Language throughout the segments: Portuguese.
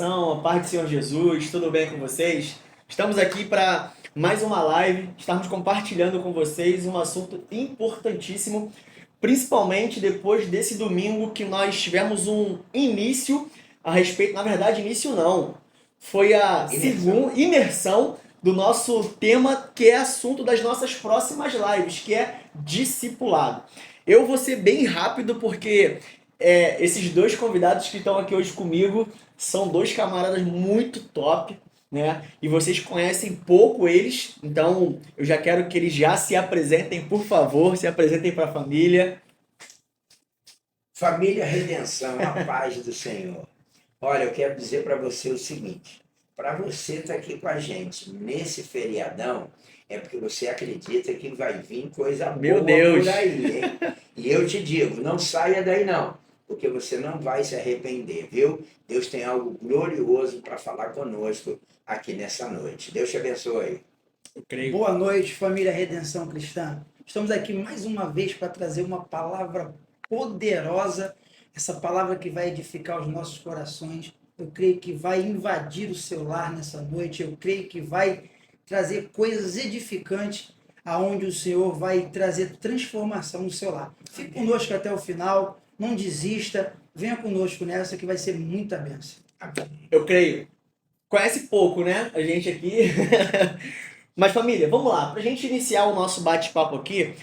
A paz do Senhor Jesus, tudo bem com vocês? Estamos aqui para mais uma live, estamos compartilhando com vocês um assunto importantíssimo, principalmente depois desse domingo que nós tivemos um início a respeito, na verdade início não, foi a segunda imersão do nosso tema, que é assunto das nossas próximas lives, que é discipulado. Eu vou ser bem rápido porque esses dois convidados que estão aqui hoje comigo são dois camaradas muito top, né? E vocês conhecem pouco eles, então eu já quero que eles já se apresentem, por favor, se apresentem para a família. Família Redenção, a paz do Senhor. Olha, eu quero dizer para você o seguinte: para você estar aqui com a gente nesse feriadão, é porque você acredita que vai vir coisa Meu boa Deus. por aí, hein? E eu te digo, não saia daí não, porque você não vai se arrepender, viu? Deus tem algo glorioso para falar conosco aqui nessa noite. Deus te abençoe. Eu creio. Boa noite, família Redenção Cristã. Estamos aqui mais uma vez para trazer uma palavra poderosa, essa palavra que vai edificar os nossos corações. Eu creio que vai invadir o seu lar nessa noite. Eu creio que vai trazer coisas edificantes, aonde o Senhor vai trazer transformação no seu lar. Fique conosco até o final, não desista, venha conosco nessa que vai ser muita bênção. Eu creio. Conhece pouco, né? A gente aqui. Mas família, vamos lá. Pra gente iniciar o nosso bate-papo aqui,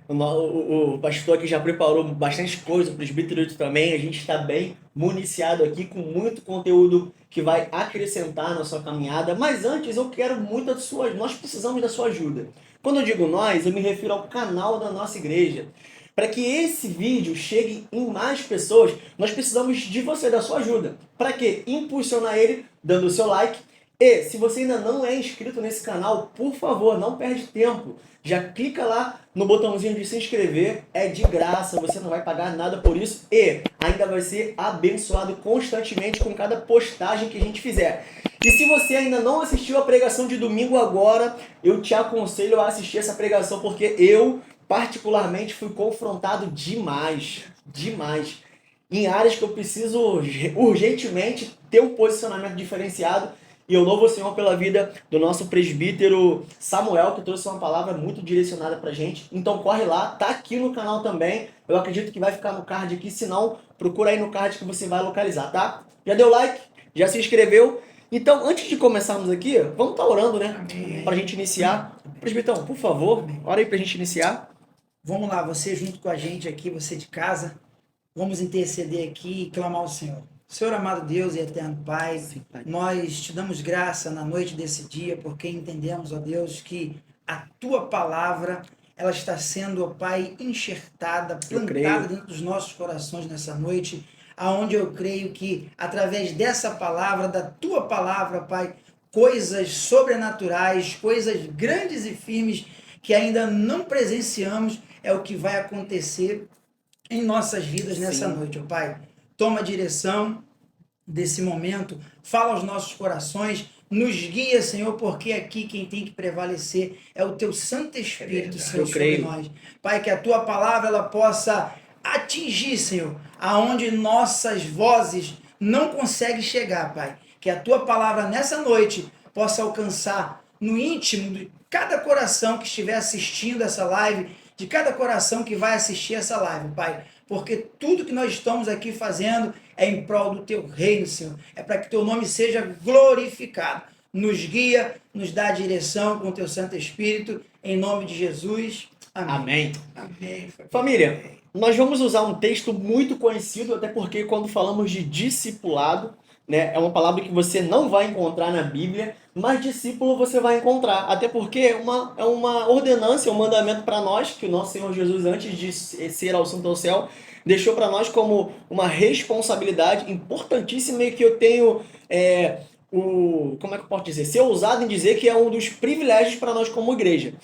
o pastor aqui já preparou bastante coisa, o presbítero também. A gente está bem municiado aqui com muito conteúdo que vai acrescentar na sua caminhada. Mas antes eu quero muito da sua. Nós precisamos da sua ajuda. Quando eu digo nós, eu me refiro ao canal da nossa igreja. Para que esse vídeo chegue em mais pessoas, nós precisamos de você, da sua ajuda. Para quê? Impulsionar ele dando o seu like. E se você ainda não é inscrito nesse canal, por favor, não perde tempo. Já clica lá no botãozinho de se inscrever, é de graça, você não vai pagar nada por isso e ainda vai ser abençoado constantemente com cada postagem que a gente fizer. E se você ainda não assistiu a pregação de domingo agora, eu te aconselho a assistir essa pregação, porque eu particularmente fui confrontado demais, em áreas que eu preciso urgentemente ter um posicionamento diferenciado. E eu louvo o Senhor pela vida do nosso presbítero Samuel, que trouxe uma palavra muito direcionada pra gente. Então corre lá, tá aqui no canal também. Eu acredito que vai ficar no card aqui, se não, procura aí no card que você vai localizar, tá? Já deu like? Já se inscreveu? Então, antes de começarmos aqui, vamos estar orando, né? Amém. Pra gente iniciar. Presbitão, por favor, ora aí pra gente iniciar. Vamos lá, você junto com a gente aqui, você de casa, vamos interceder aqui e clamar ao Senhor. Senhor amado Deus e eterno Pai, nós te damos graça na noite desse dia, porque entendemos, ó Deus, que a Tua palavra, ela está sendo, ó Pai, enxertada, plantada dentro dos nossos corações nessa noite, aonde eu creio que, através dessa palavra, da Tua palavra, Pai, coisas sobrenaturais, coisas grandes e firmes que ainda não presenciamos, é o que vai acontecer em nossas vidas nessa noite, ó Pai. Toma a direção desse momento, fala aos nossos corações, nos guia, Senhor, porque aqui quem tem que prevalecer é o Teu Santo Espírito, Senhor, sobre nós. Pai, que a Tua palavra ela possa atingir, Senhor, aonde nossas vozes não conseguem chegar, Pai. Que a Tua palavra nessa noite possa alcançar no íntimo de cada coração que estiver assistindo essa live, de cada coração que vai assistir essa live, Pai. Porque tudo que nós estamos aqui fazendo é em prol do Teu reino, Senhor. É para que Teu nome seja glorificado. Nos guia, nos dá a direção com o Teu Santo Espírito, em nome de Jesus. Amém. Amém. Família, nós vamos usar um texto muito conhecido, até porque quando falamos de discipulado, né, é uma palavra que você não vai encontrar na Bíblia, mas discípulo você vai encontrar. Até porque é uma ordenança, um mandamento para nós, que o nosso Senhor Jesus, antes de ser assunto ao céu, deixou para nós como uma responsabilidade importantíssima e que eu tenho, como é que eu posso dizer? Ser ousado em dizer que é um dos privilégios para nós como igreja.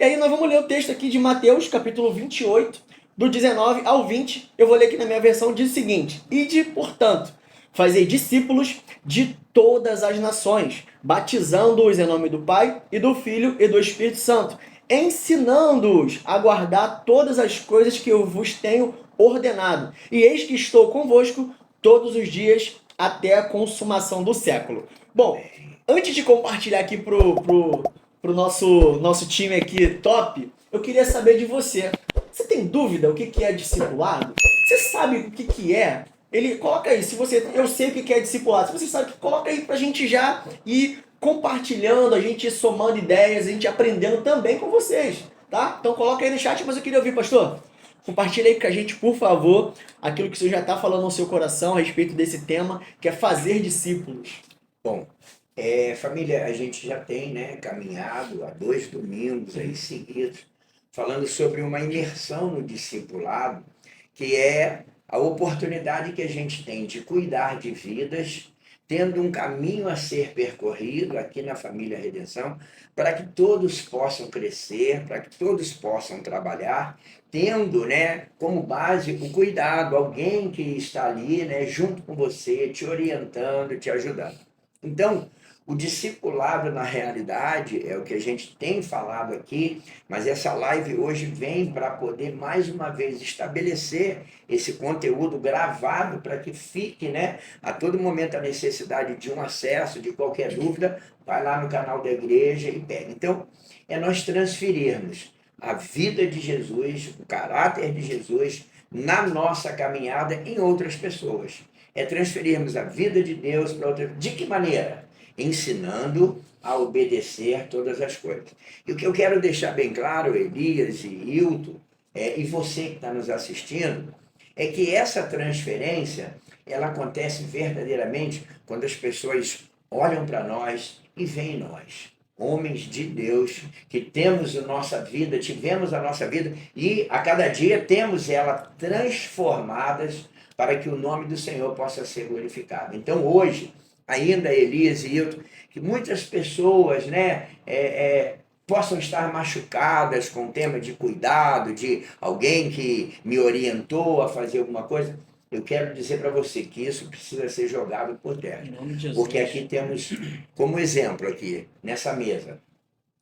E aí nós vamos ler o texto aqui de Mateus, capítulo 28, do 19 ao 20. Eu vou ler aqui na minha versão, diz o seguinte: Ide, portanto, fazei discípulos de todas as nações, batizando-os em nome do Pai, e do Filho e do Espírito Santo, ensinando-os a guardar todas as coisas que eu vos tenho ordenado. E eis que estou convosco todos os dias até a consumação do século. Bom, antes de compartilhar aqui pro nosso time aqui top, eu queria saber de você. Você tem dúvida o que é discipulado? Você sabe o que é? Ele coloca aí, se você, eu sei o que é discipulado. Se você sabe, coloca aí pra gente já ir compartilhando, a gente ir somando ideias, a gente aprendendo também com vocês, tá? Então coloca aí no chat, mas eu queria ouvir, pastor. Compartilha aí com a gente, por favor, aquilo que você já está falando no seu coração a respeito desse tema, que é fazer discípulos. Bom, família, a gente já tem, né, caminhado há 2 domingos aí seguidos, falando sobre uma imersão no discipulado, que é a oportunidade que a gente tem de cuidar de vidas, tendo um caminho a ser percorrido aqui na Família Redenção, para que todos possam crescer, para que todos possam trabalhar, tendo, né, como base o cuidado, alguém que está ali, né, junto com você, te orientando, te ajudando. Então, o discipulado, na realidade, é o que a gente tem falado aqui, mas essa live hoje vem para poder, mais uma vez, estabelecer esse conteúdo gravado para que fique, né, a todo momento a necessidade de um acesso, de qualquer dúvida, vai lá no canal da igreja e pega. Então, é nós transferirmos a vida de Jesus, o caráter de Jesus, na nossa caminhada em outras pessoas. É transferirmos a vida de Deus para outra. De que maneira? Ensinando a obedecer todas as coisas. E o que eu quero deixar bem claro, Elias e Hilton, e você que está nos assistindo, é que essa transferência, ela acontece verdadeiramente quando as pessoas olham para nós e veem nós, homens de Deus, que temos a nossa vida, tivemos a nossa vida, e a cada dia temos ela transformadas para que o nome do Senhor possa ser glorificado. Então hoje, ainda Elias e Hilton, que muitas pessoas, né, possam estar machucadas com o tema de cuidado, de alguém que me orientou a fazer alguma coisa, eu quero dizer para você que isso precisa ser jogado por terra. Em nome de Jesus. Porque aqui temos, como exemplo aqui, nessa mesa,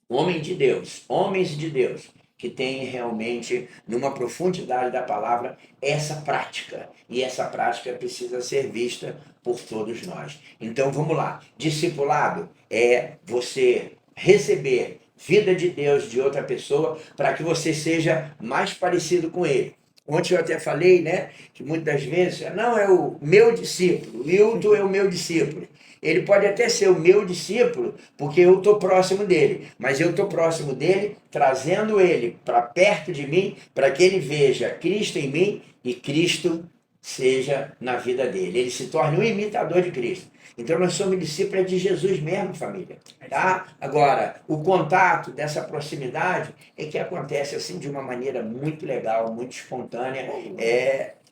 homens de Deus, que têm realmente, numa profundidade da palavra, essa prática. E essa prática precisa ser vista por todos nós. Então vamos lá. Discipulado é você receber vida de Deus de outra pessoa para que você seja mais parecido com ele. Ontem eu até falei, né, que muitas vezes, não, é o meu discípulo, Hilton é o meu discípulo. Ele pode até ser o meu discípulo, porque eu estou próximo dele, mas eu estou próximo dele, trazendo ele para perto de mim, para que ele veja Cristo em mim e Cristo seja na vida dele. Ele se torne um imitador de Cristo. Então nós somos discípulos de Jesus mesmo, família. Tá? Agora, o contato dessa proximidade é que acontece assim de uma maneira muito legal, muito espontânea,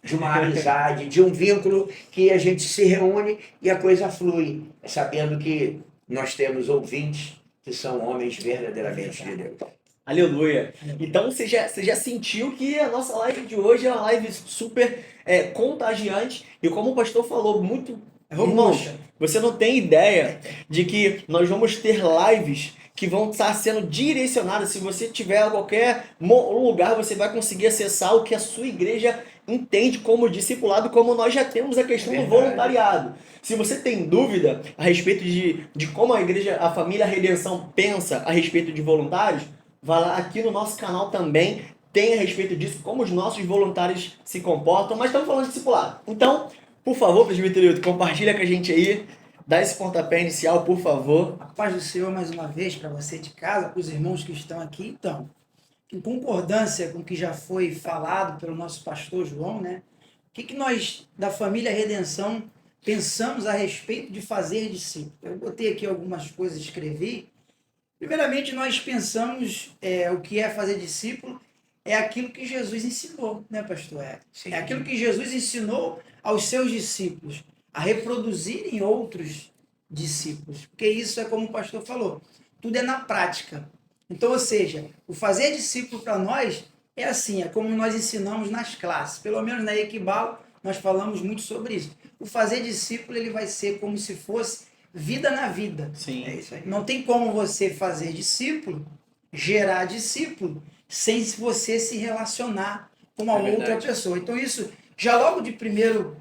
de uma amizade, de um vínculo que a gente se reúne e a coisa flui, sabendo que nós temos ouvintes que são homens verdadeiramente de Deus. Aleluia. Então você já sentiu que a nossa live de hoje é uma live super contagiante e como o pastor falou, muito... Irmãos, você não tem ideia de que nós vamos ter lives que vão estar sendo direcionadas. Se você tiver qualquer lugar, você vai conseguir acessar o que a sua igreja entende como discipulado, como nós já temos a questão do voluntariado. Se você tem dúvida a respeito de como a igreja, a família Redenção pensa a respeito de voluntários, vá lá aqui no nosso canal também, tem a respeito disso, como os nossos voluntários se comportam, mas estamos falando de discipulado. Então, por favor, presbítero Hilton, compartilha com a gente aí, dá esse pontapé inicial, por favor. A paz do Senhor mais uma vez para você de casa, para os irmãos que estão aqui. Então, em concordância com o que já foi falado pelo nosso pastor João, né? O que nós da família Redenção pensamos a respeito de fazer discípulo? Eu botei aqui algumas coisas, escrevi. Primeiramente, nós pensamos o que é fazer discípulo, é aquilo que Jesus ensinou, né, pastor? É aquilo que Jesus ensinou aos seus discípulos, a reproduzirem outros discípulos. Porque isso é como o pastor falou, tudo é na prática. Então, ou seja, o fazer discípulo para nós é assim, é como nós ensinamos nas classes. Pelo menos na Equibalo, nós falamos muito sobre isso. O fazer discípulo, ele vai ser como se fosse vida na vida. Sim. É isso aí. Não tem como você fazer discípulo, gerar discípulo, sem você se relacionar com uma outra pessoa. Então isso, já logo em primeiro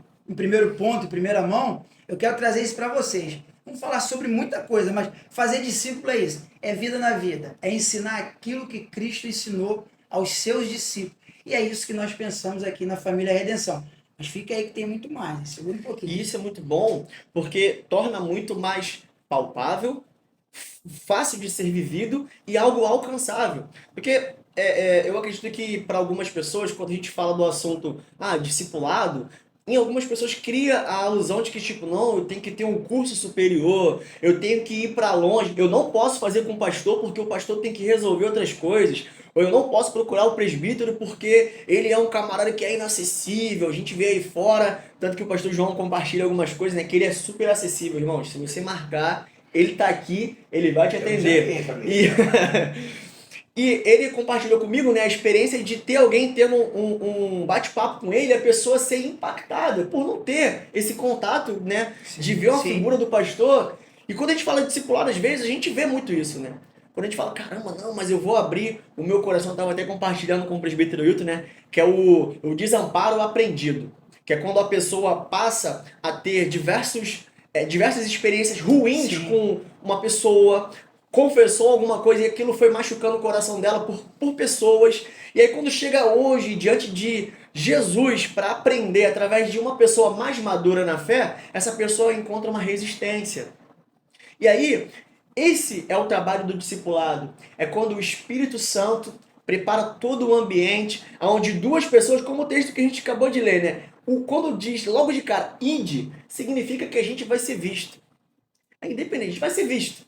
ponto, em primeira mão, Eu quero trazer isso para vocês. Vamos falar sobre muita coisa, mas fazer discípulo é isso. É vida na vida. É ensinar aquilo que Cristo ensinou aos seus discípulos. E é isso que nós pensamos aqui na Família Redenção. Mas fica aí que tem muito mais. Segura um pouquinho. E isso é muito bom porque torna muito mais palpável, fácil de ser vivido e algo alcançável. Porque eu acredito que para algumas pessoas, quando a gente fala do assunto discipulado, em algumas pessoas cria a alusão de que, tipo, não, eu tenho que ter um curso superior, eu tenho que ir para longe, eu não posso fazer com o pastor porque o pastor tem que resolver outras coisas, ou eu não posso procurar o presbítero porque ele é um camarada que é inacessível, a gente vê aí fora, tanto que o pastor João compartilha algumas coisas, né, que ele é super acessível, irmãos, se você marcar, ele tá aqui, ele vai te atender. E ele compartilhou comigo, né, a experiência de ter alguém tendo um bate-papo com ele, a pessoa ser impactada por não ter esse contato, né, de ver uma figura do pastor. E quando a gente fala de discipulado, às vezes, a gente vê muito isso, né? Quando a gente fala, caramba, não, mas eu vou abrir o meu coração, eu estava até compartilhando com o presbítero Hilton, né, que é o desamparo aprendido, que é quando a pessoa passa a ter diversas experiências ruins com uma pessoa, confessou alguma coisa e aquilo foi machucando o coração dela por pessoas. E aí quando chega hoje diante de Jesus para aprender através de uma pessoa mais madura na fé, essa pessoa encontra uma resistência. E aí, esse é o trabalho do discipulado. É quando o Espírito Santo prepara todo o ambiente onde duas pessoas, como o texto que a gente acabou de ler, né? Quando diz logo de cara, ide, significa que a gente vai ser visto. É independente, a gente vai ser visto.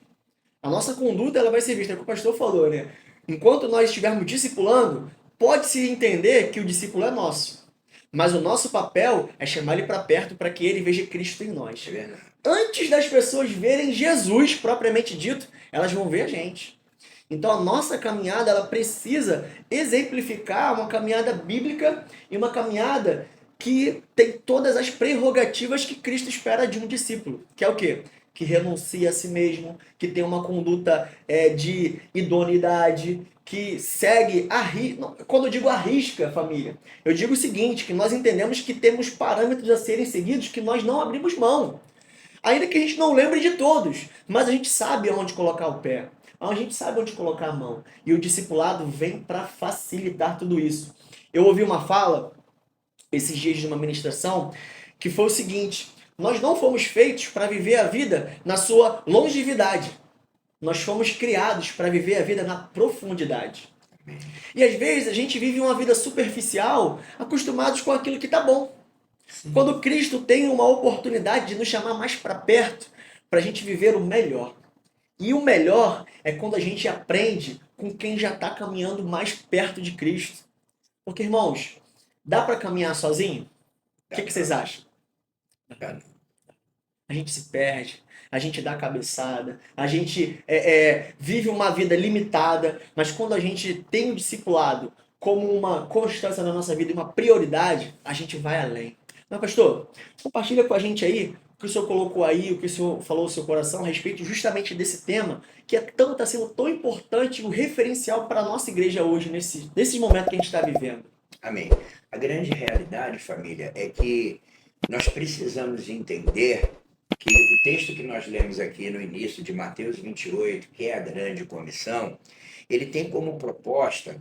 A nossa conduta ela vai ser vista, é o que o pastor falou, né? Enquanto nós estivermos discipulando, pode-se entender que o discípulo é nosso. Mas o nosso papel é chamar ele para perto para que ele veja Cristo em nós. Antes das pessoas verem Jesus propriamente dito, elas vão ver a gente. Então a nossa caminhada ela precisa exemplificar uma caminhada bíblica e uma caminhada que tem todas as prerrogativas que Cristo espera de um discípulo. Que é o quê? Que renuncia a si mesmo, que tem uma conduta de idoneidade, que segue quando eu digo arrisca, família, eu digo o seguinte, que nós entendemos que temos parâmetros a serem seguidos que nós não abrimos mão. Ainda que a gente não lembre de todos, mas a gente sabe onde colocar o pé, a gente sabe onde colocar a mão. E o discipulado vem para facilitar tudo isso. Eu ouvi uma fala, esses dias de uma ministração, que foi o seguinte: nós não fomos feitos para viver a vida na sua longevidade. Nós fomos criados para viver a vida na profundidade. E às vezes a gente vive uma vida superficial, acostumados com aquilo que está bom. Sim. Quando Cristo tem uma oportunidade de nos chamar mais para perto, para a gente viver o melhor. E o melhor é quando a gente aprende com quem já está caminhando mais perto de Cristo. Porque, irmãos, dá para caminhar sozinho? O que vocês acham? A gente se perde, a gente dá cabeçada, a gente vive uma vida limitada, mas quando a gente tem o discipulado como uma constância na nossa vida e uma prioridade, a gente vai além. Mas, pastor, compartilha com a gente aí o que o senhor colocou aí, o que o senhor falou no seu coração a respeito justamente desse tema, que está sendo tão importante, o referencial para a nossa igreja hoje, nesse momento que a gente está vivendo. Amém. A grande realidade, família, é que nós precisamos entender que o texto que nós lemos aqui no início de Mateus 28, que é a grande comissão, ele tem como proposta,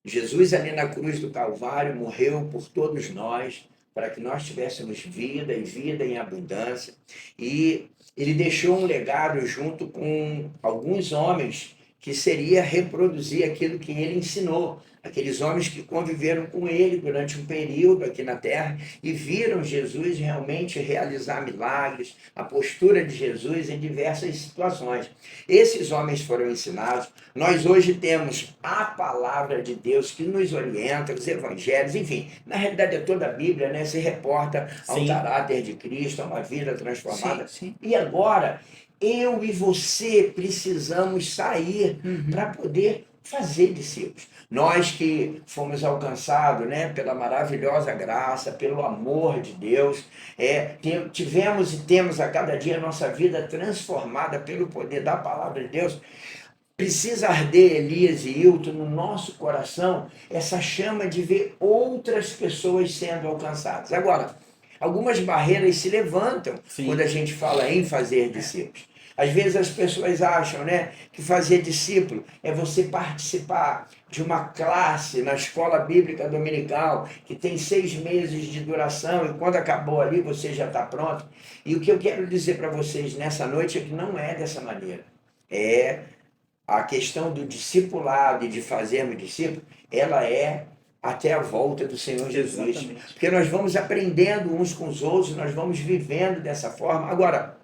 Jesus ali na cruz do Calvário morreu por todos nós, para que nós tivéssemos vida e vida em abundância, e ele deixou um legado junto com alguns homens que seria reproduzir aquilo que ele ensinou, aqueles homens que conviveram com ele durante um período aqui na terra e viram Jesus realmente realizar milagres, a postura de Jesus em diversas situações. Esses homens foram ensinados. Nós hoje temos a palavra de Deus que nos orienta, os evangelhos, enfim, na realidade é toda a Bíblia, né, se reporta ao caráter de Cristo, a uma vida transformada. Sim. E agora, eu e você precisamos sair para poder fazer discípulos. Nós que fomos alcançados, né, pela maravilhosa graça, pelo amor de Deus, tivemos e temos a cada dia a nossa vida transformada pelo poder da palavra de Deus. Precisa arder, Elias e Hilton, no nosso coração, essa chama de ver outras pessoas sendo alcançadas. Agora, algumas barreiras se levantam Sim. quando a gente fala em fazer discípulos. Às vezes as pessoas acham, né, que fazer discípulo é você participar de uma classe na escola bíblica dominical que tem 6 meses de duração e quando acabou ali você já está pronto. E o que eu quero dizer para vocês nessa noite é que não é dessa maneira. É a questão do discipulado e de fazermos discípulo, ela é até a volta do Senhor Jesus. Exatamente. Porque nós vamos aprendendo uns com os outros, nós vamos vivendo dessa forma. Agora,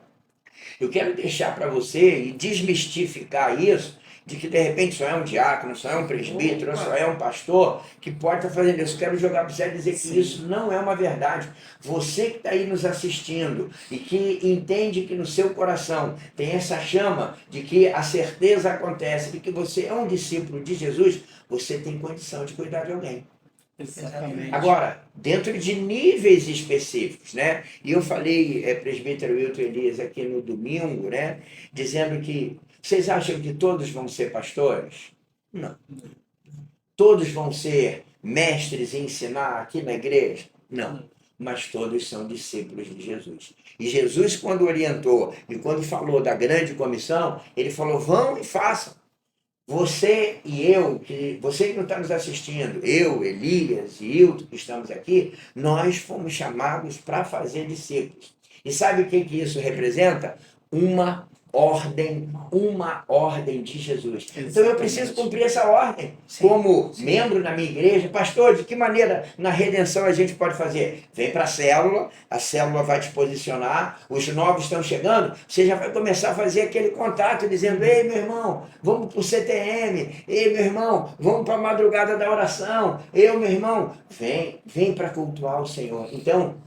eu quero deixar para você e desmistificar isso, de que de repente só é um diácono, só é um presbítero, só é um pastor que pode estar fazendo isso. Eu quero jogar para você e dizer que Sim. isso não é uma verdade. Você que está aí nos assistindo e que entende que no seu coração tem essa chama de que a certeza acontece, de que você é um discípulo de Jesus, você tem condição de cuidar de alguém. Exatamente. Agora, dentro de níveis específicos, né? E eu falei, presbítero Wilton Elias, aqui no domingo, né? Dizendo que vocês acham que todos vão ser pastores? Não. Todos vão ser mestres em ensinar aqui na igreja? Não. Mas todos são discípulos de Jesus. E Jesus, quando orientou e quando falou da grande comissão, ele falou: vão e façam. Você e eu, você que não está nos assistindo, eu, Elias e Hilton, que estamos aqui, nós fomos chamados para fazer discípulos. E sabe o que isso representa? Uma ordem de Jesus. Então eu preciso cumprir essa ordem. Sim. Como membro na minha igreja, pastor, de que maneira na redenção a gente pode fazer? Vem para a célula vai te posicionar, os novos estão chegando, você já vai começar a fazer aquele contato, dizendo: ei, meu irmão, vamos para o CTM, ei, meu irmão, vamos para a madrugada da oração, meu irmão, vem para cultuar o Senhor. Então,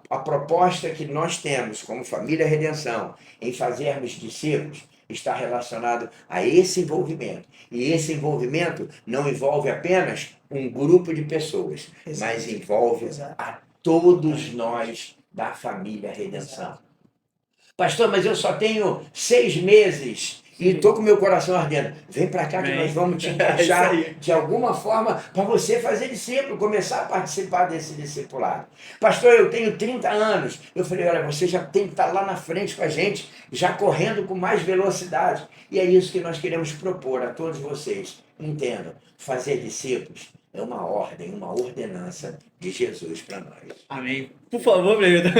a proposta que nós temos como família Redenção em fazermos discípulos está relacionado a esse envolvimento. E esse envolvimento não envolve apenas um grupo de pessoas, mas envolve a todos nós da família Redenção. Pastor, mas eu só tenho 6 meses e estou com meu coração ardendo. Vem para cá que nós vamos te encaixar de alguma forma para você fazer discípulo, começar a participar desse discipulado. Pastor, eu tenho 30 anos. Eu falei: olha, você já tem que estar lá na frente com a gente, já correndo com mais velocidade. E é isso que nós queremos propor a todos vocês. Entendam, fazer discípulos é uma ordem, uma ordenança de Jesus para nós. Amém. Por favor, presbítero.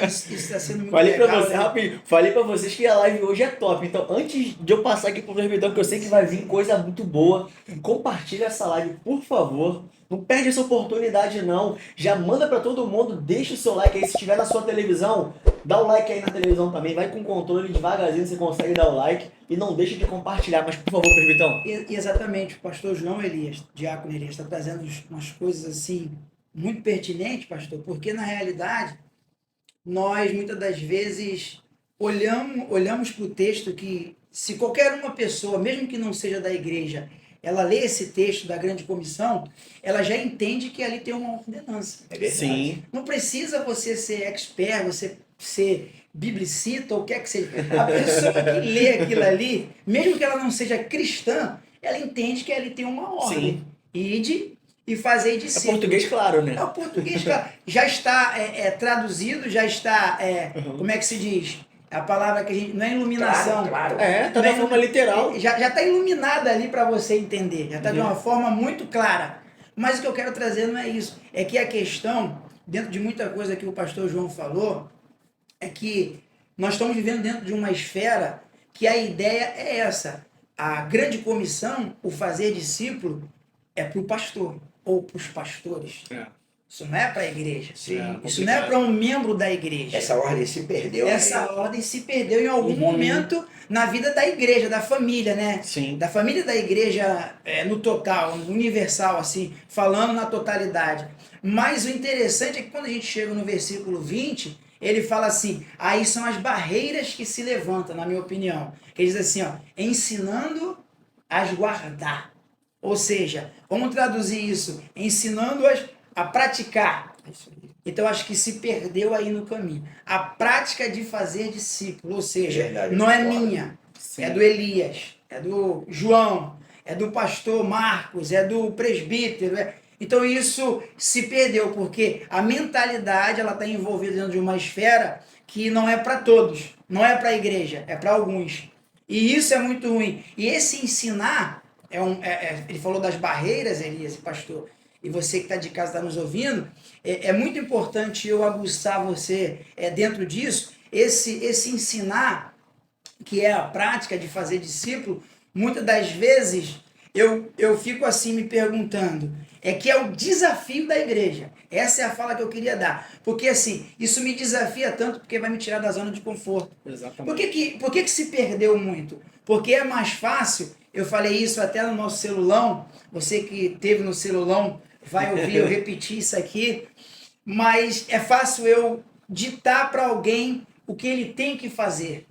Isso está sendo muito Falei legal. pra você, rapidinho, falei pra vocês que a live hoje é top. Então, antes de eu passar aqui pro presbítero, que eu sei que vai vir coisa muito boa, compartilha essa live, por favor. Não perde essa oportunidade, não. Já manda pra todo mundo, deixa o seu like aí. Se estiver na sua televisão, dá o like aí na televisão também. Vai com o controle devagarzinho, você consegue dar o like. E não deixe de compartilhar. Mas, por favor, presbítero. Exatamente, o pastor João Elias, diácono Elias, está trazendo umas coisas assim muito pertinentes, pastor, porque na realidade nós muitas das vezes olhamos para o texto que, se qualquer uma pessoa, mesmo que não seja da igreja, ela lê esse texto da grande comissão, ela já entende que ali tem uma ordenança. É verdade. Sim. Não precisa você ser expert, você ser biblicista ou o que é que seja. A pessoa que lê aquilo ali, mesmo que ela não seja cristã, ela entende que ali tem uma ordem. Sim. Ide e fazer É discípulos. português, claro, né? É o português, claro. Já está traduzido, já está, como é que se diz? A palavra que a gente, não é iluminação. Claro. É, tá da forma literal. Já está iluminada ali para você entender, já está de uma forma muito clara. Mas o que eu quero trazer não é isso, é que a questão, dentro de muita coisa que o pastor João falou, é que nós estamos vivendo dentro de uma esfera que a ideia é essa. A grande comissão, o fazer discípulo, é para o pastor ou para os pastores. É. Isso não é para a igreja. Sim. Isso não é para um membro da igreja. Essa ordem se perdeu. Essa ordem se perdeu em algum momento na vida da igreja, da família, né? Sim. Da família da igreja no total, no universal, assim, falando na totalidade. Mas o interessante é que quando a gente chega no versículo 20, ele fala assim: aí são as barreiras que se levantam, na minha opinião. Ele diz assim, ó, ensinando as guardar. Ou seja, vamos traduzir isso, ensinando-as a praticar. Então acho que se perdeu aí no caminho. A prática de fazer discípulo, ou seja, Verdade, não é concordo. minha, Sim. é do Elias, é do João, é do pastor Marcos, é do presbítero, Então isso se perdeu, porque a mentalidade ela está envolvida dentro de uma esfera que não é para todos, não é para a igreja, é para alguns. E isso é muito ruim. E esse ensinar, ele falou das barreiras, Elias, pastor, e você que está de casa está nos ouvindo, é muito importante eu aguçar você dentro disso, esse ensinar, que é a prática de fazer discípulo, muitas das vezes eu fico assim me perguntando, que é o desafio da igreja. Essa é a fala que eu queria dar. Porque assim, isso me desafia tanto porque vai me tirar da zona de conforto. Exatamente. Por que se perdeu muito? Porque é mais fácil, eu falei isso até no nosso celulão, você que teve no celulão vai ouvir eu repetir isso aqui, mas é fácil eu ditar para alguém o que ele tem que fazer.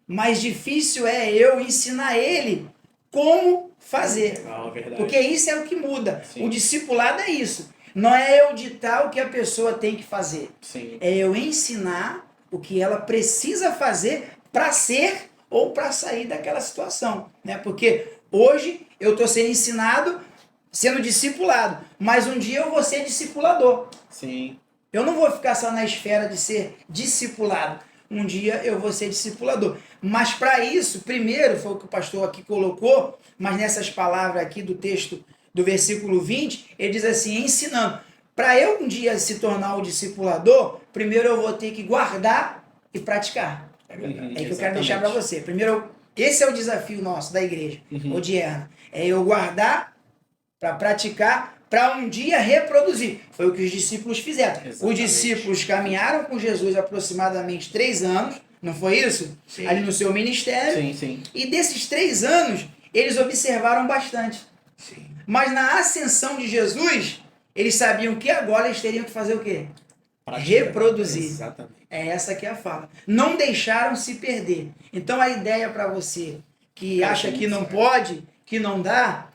Mais difícil é eu ensinar ele como fazer. Verdade. Porque isso é o que muda. Sim. O discipulado é isso. Não é eu ditar o que a pessoa tem que fazer. Sim. É eu ensinar o que ela precisa fazer para ser ou para sair daquela situação. Né? Porque hoje eu estou sendo ensinado, sendo discipulado. Mas um dia eu vou ser discipulador. Sim. Eu não vou ficar só na esfera de ser discipulado. Um dia eu vou ser discipulador. Mas para isso, primeiro, foi o que o pastor aqui colocou, mas nessas palavras aqui do texto do versículo 20, ele diz assim, ensinando. Para eu um dia se tornar o discipulador, primeiro eu vou ter que guardar e praticar. É que eu quero deixar para você. Primeiro, esse é o desafio nosso da igreja, Odierna. É eu guardar para praticar, para um dia reproduzir. Foi o que os discípulos fizeram. Exatamente. Os discípulos caminharam com Jesus aproximadamente 3 anos, não foi isso? Sim. Ali no seu ministério. Sim, sim. E desses 3 anos, eles observaram bastante. Sim. Mas na ascensão de Jesus, eles sabiam que agora eles teriam que fazer o quê? Prática. Reproduzir. Exatamente. É essa que é a fala. Não deixaram se perder. Então a ideia para você que acha que não pode, que não dá,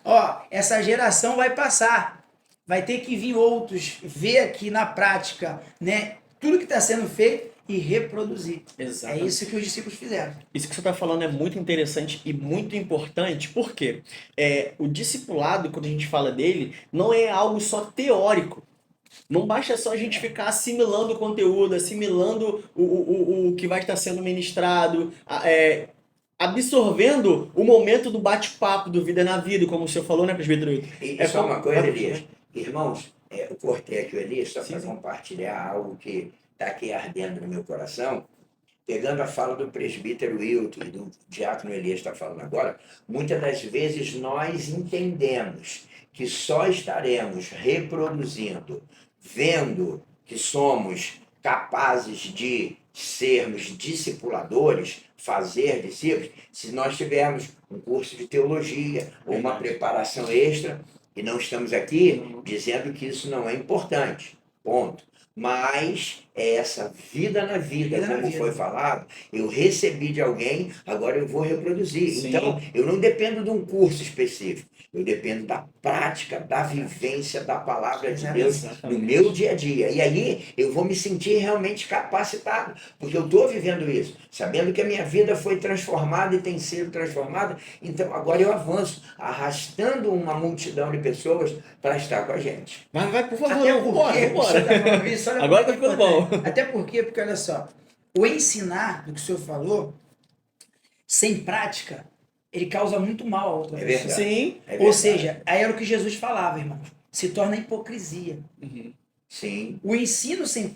essa geração vai passar. Vai ter que vir outros ver aqui na prática, né, tudo que está sendo feito e reproduzir. Exatamente. É isso que os discípulos fizeram. Isso que você está falando é muito interessante e muito importante, porque o discipulado, quando a gente fala dele, não é algo só teórico. Não basta só a gente ficar assimilando o conteúdo, assimilando o que vai estar sendo ministrado, absorvendo o momento do bate-papo, do Vida na Vida, como o senhor falou, né, presbítero? E só uma coisa, Elias. Irmãos, eu cortei aqui o Elias só para compartilhar algo que está aqui ardendo no meu coração. Pegando a fala do presbítero Wilton e do diácono Elias está falando agora, muitas das vezes nós entendemos que só estaremos reproduzindo, vendo que somos capazes de sermos discipuladores, fazer discípulos, se nós tivermos um curso de teologia ou uma preparação extra, e não estamos aqui dizendo que isso não é importante, ponto. Mas é essa vida na vida, como foi falado, eu recebi de alguém, agora eu vou reproduzir. Sim. Então, eu não dependo de um curso específico, eu dependo da prática, da vivência da palavra de Deus no meu dia a dia. E aí eu vou me sentir realmente capacitado, porque eu estou vivendo isso, sabendo que a minha vida foi transformada e tem sido transformada, então agora eu avanço, arrastando uma multidão de pessoas para estar com a gente. Vai, por favor, Até vambora. Agora tá ficando bom. Até porque, olha só, o ensinar, do que o senhor falou, sem prática, ele causa muito mal a outra pessoa. Verdade. Sim. Ou seja, aí era o que Jesus falava, irmãos. Se torna hipocrisia. Sim. O ensino sem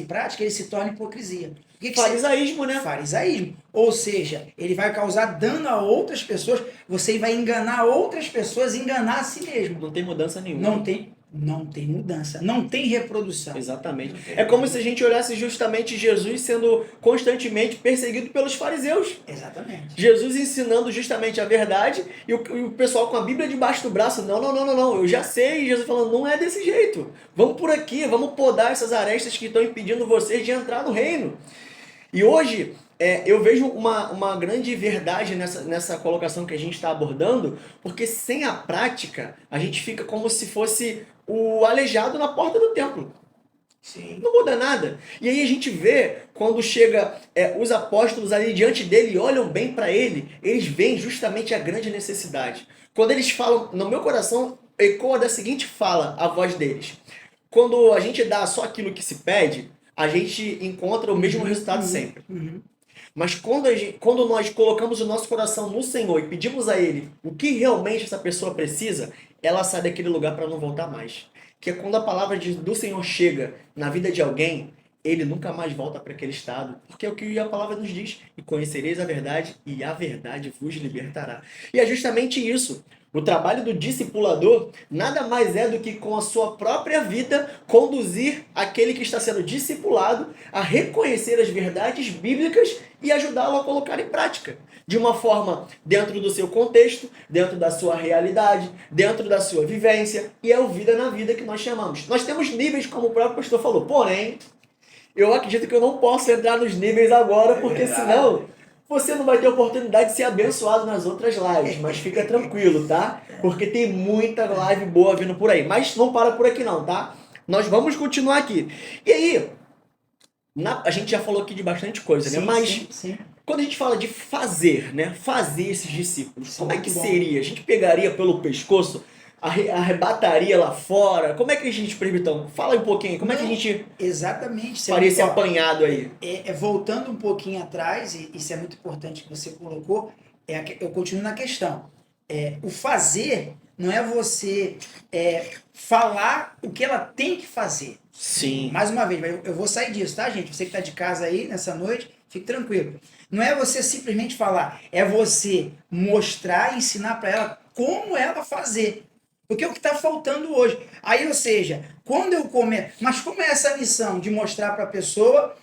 prática, ele se torna hipocrisia. O que Farisaísmo, né? Farisaísmo. Ou seja, ele vai causar dano a outras pessoas, você vai enganar outras pessoas, enganar a si mesmo. Não tem mudança nenhuma. Não tem mudança, não tem reprodução. Exatamente. É como se a gente olhasse justamente Jesus sendo constantemente perseguido pelos fariseus. Exatamente. Jesus ensinando justamente a verdade e o pessoal com a Bíblia debaixo do braço, não, eu já sei. E Jesus falando, não é desse jeito. Vamos por aqui, vamos podar essas arestas que estão impedindo vocês de entrar no reino. E hoje, eu vejo uma grande verdade nessa colocação que a gente está abordando, porque sem a prática, a gente fica como se fosse o aleijado na porta do templo. Sim. Não muda nada. E aí a gente vê, quando chega os apóstolos ali diante dele e olham bem para ele, eles veem justamente a grande necessidade. Quando eles falam, no meu coração, ecoa da seguinte fala a voz deles: quando a gente dá só aquilo que se pede, a gente encontra o mesmo resultado sempre. Mas quando nós colocamos o nosso coração no Senhor e pedimos a Ele o que realmente essa pessoa precisa, ela sai daquele lugar para não voltar mais. Que é quando a palavra do Senhor chega na vida de alguém, ele nunca mais volta para aquele estado. Porque é o que a palavra nos diz: e conhecereis a verdade, e a verdade vos libertará. E é justamente isso. O trabalho do discipulador nada mais é do que, com a sua própria vida, conduzir aquele que está sendo discipulado a reconhecer as verdades bíblicas e ajudá-lo a colocar em prática. De uma forma dentro do seu contexto, dentro da sua realidade, dentro da sua vivência. E é o vida na vida que nós chamamos. Nós temos níveis, como o próprio pastor falou. Porém, eu acredito que eu não posso entrar nos níveis agora, porque senão você não vai ter oportunidade de ser abençoado nas outras lives. Mas fica tranquilo, tá? Porque tem muita live boa vindo por aí. Mas não para por aqui não, tá? Nós vamos continuar aqui. E aí, a gente já falou aqui de bastante coisa, né? Mas sim. quando a gente fala de fazer, né? Fazer esses discípulos, Sim, como é que muito bom. seria? A gente pegaria pelo pescoço, arrebataria lá fora? Como é que a gente, presbitão? Fala um pouquinho, como é que a gente Exatamente. faria esse Ó, apanhado aí? voltando um pouquinho atrás, e isso é muito importante que você colocou, eu continuo na questão. O fazer não é você falar o que ela tem que fazer. Sim. Mais uma vez, eu vou sair disso, tá, gente? Você que está de casa aí nessa noite, fique tranquilo. Não é você simplesmente falar, é você mostrar e ensinar para ela como ela fazer. Porque é o que está faltando hoje. Aí, ou seja, quando eu começo. Mas como é essa missão de mostrar para a pessoa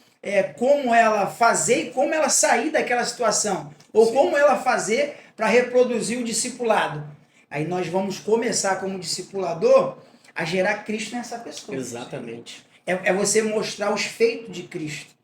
como ela fazer e como ela sair daquela situação? Ou Sim. como ela fazer para reproduzir o discipulado? Aí nós vamos começar como discipulador a gerar Cristo nessa pessoa. Exatamente. É você mostrar os feitos de Cristo.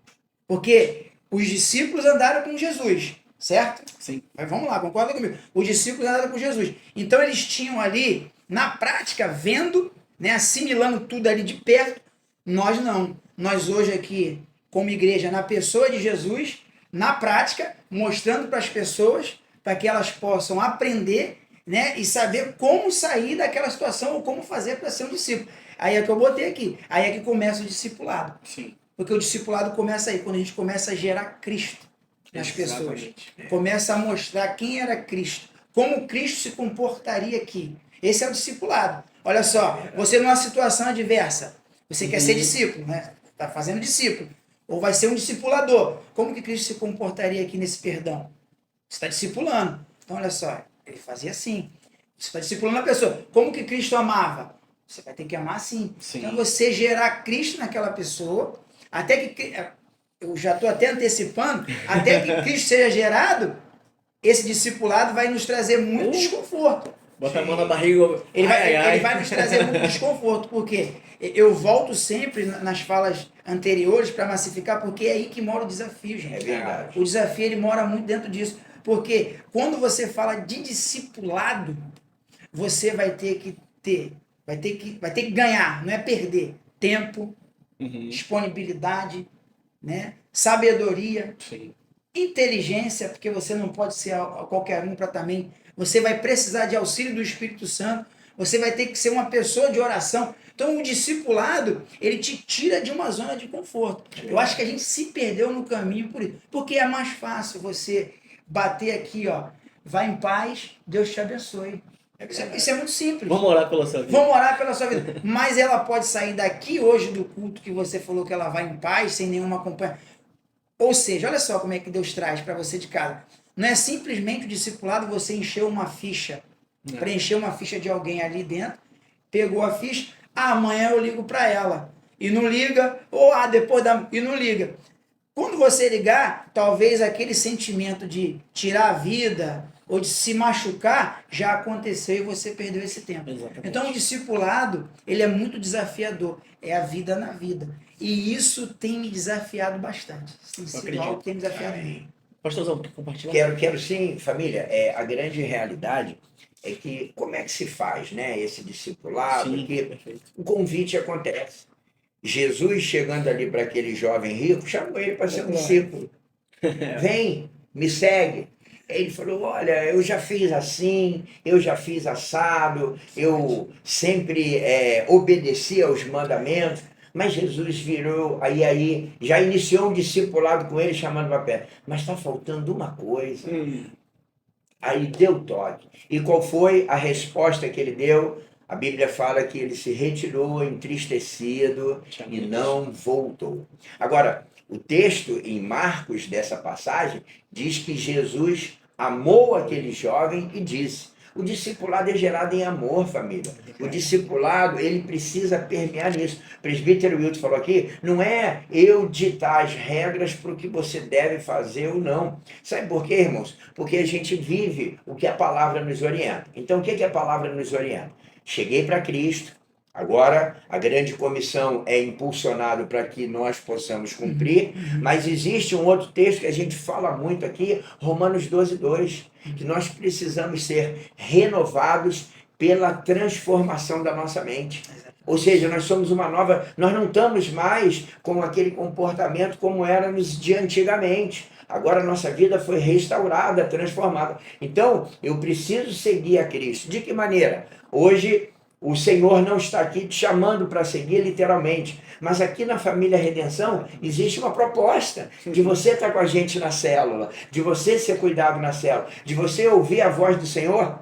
Porque os discípulos andaram com Jesus, certo? Sim. Mas vamos lá, concorda comigo? Os discípulos andaram com Jesus. Então eles tinham ali, na prática, vendo, né, assimilando tudo ali de perto. Nós não. Nós hoje aqui, como igreja, na pessoa de Jesus, na prática, mostrando para as pessoas, para que elas possam aprender, né, e saber como sair daquela situação ou como fazer para ser um discípulo. Aí é que eu botei aqui. Aí é que começa o discipulado. Sim. Porque o discipulado começa aí, quando a gente começa a gerar Cristo nas pessoas. Exatamente. Começa a mostrar quem era Cristo, como Cristo se comportaria aqui. Esse é o discipulado. Olha só, você numa situação adversa, você quer ser discípulo, né? Está fazendo discípulo. Ou vai ser um discipulador. Como que Cristo se comportaria aqui nesse perdão? Você está discipulando. Então, olha só, ele fazia assim. Você está discipulando a pessoa. Como que Cristo amava? Você vai ter que amar assim. Sim. Então, você gerar Cristo naquela pessoa, até que, eu já estou até antecipando, até que Cristo seja gerado, esse discipulado vai nos trazer muito desconforto. Bota a mão na barriga. Ele ai. vai nos trazer muito desconforto, porque eu volto sempre nas falas anteriores para massificar, porque é aí que mora o desafio, gente. É verdade. O desafio ele mora muito dentro disso, porque quando você fala de discipulado, você vai ter que ganhar, não é perder, tempo, disponibilidade, né? Sabedoria, Sim. inteligência, porque você não pode ser qualquer um para também. Você vai precisar de auxílio do Espírito Santo. Você vai ter que ser uma pessoa de oração. Então, o discipulado, ele te tira de uma zona de conforto. Eu acho que a gente se perdeu no caminho por isso. Porque é mais fácil você bater aqui, ó. Vai em paz, Deus te abençoe. Isso é muito simples. Vamos orar pela sua vida. Vamos orar pela sua vida. Mas ela pode sair daqui hoje do culto que você falou que ela vai em paz, sem nenhuma companhia. Ou seja, olha só como é que Deus traz para você de casa. Não é simplesmente o discipulado você encher uma ficha, preencher uma ficha de alguém ali dentro, pegou a ficha, amanhã eu ligo para ela. E não liga, ou e não liga. Quando você ligar, talvez aquele sentimento de tirar a vida ou de se machucar já aconteceu e você perdeu esse tempo. Exatamente. Então o discipulado, ele é muito desafiador. É a vida na vida. E isso tem me desafiado bastante. Tem sido algo que tem me desafiado muito. Pastorzão, quer compartilhar? Quero sim, família. A grande realidade é que como é que se faz, né, esse discipulado? Sim, Porque perfeito. o convite acontece. Jesus chegando ali para aquele jovem rico, chamou ele para ser um discípulo. Vem, me segue. Ele falou, olha, eu já fiz assim, eu já fiz assado, eu sempre obedeci aos mandamentos, mas Jesus virou, aí já iniciou um discipulado com ele, chamando para perto. Mas está faltando uma coisa. Aí deu toque. E qual foi a resposta que ele deu? A Bíblia fala que ele se retirou entristecido e não voltou. Agora, o texto em Marcos dessa passagem diz que Jesus amou aquele jovem e disse: o discipulado é gerado em amor, família. O discipulado, ele precisa permear nisso. O presbítero Wilton falou aqui, não é eu ditar as regras para o que você deve fazer ou não. Sabe por quê, irmãos? Porque a gente vive o que a palavra nos orienta. Então, o que a palavra nos orienta? Cheguei para Cristo, agora a grande comissão é impulsionada para que nós possamos cumprir, mas existe um outro texto que a gente fala muito aqui, Romanos 12:2, que nós precisamos ser renovados pela transformação da nossa mente. Ou seja, nós somos uma nova, nós não estamos mais com aquele comportamento como éramos de antigamente. Agora a nossa vida foi restaurada, transformada. Então, eu preciso seguir a Cristo. De que maneira? Hoje, o Senhor não está aqui te chamando para seguir literalmente, mas aqui na Família Redenção existe uma proposta de você estar com a gente na célula, de você ser cuidado na célula, de você ouvir a voz do Senhor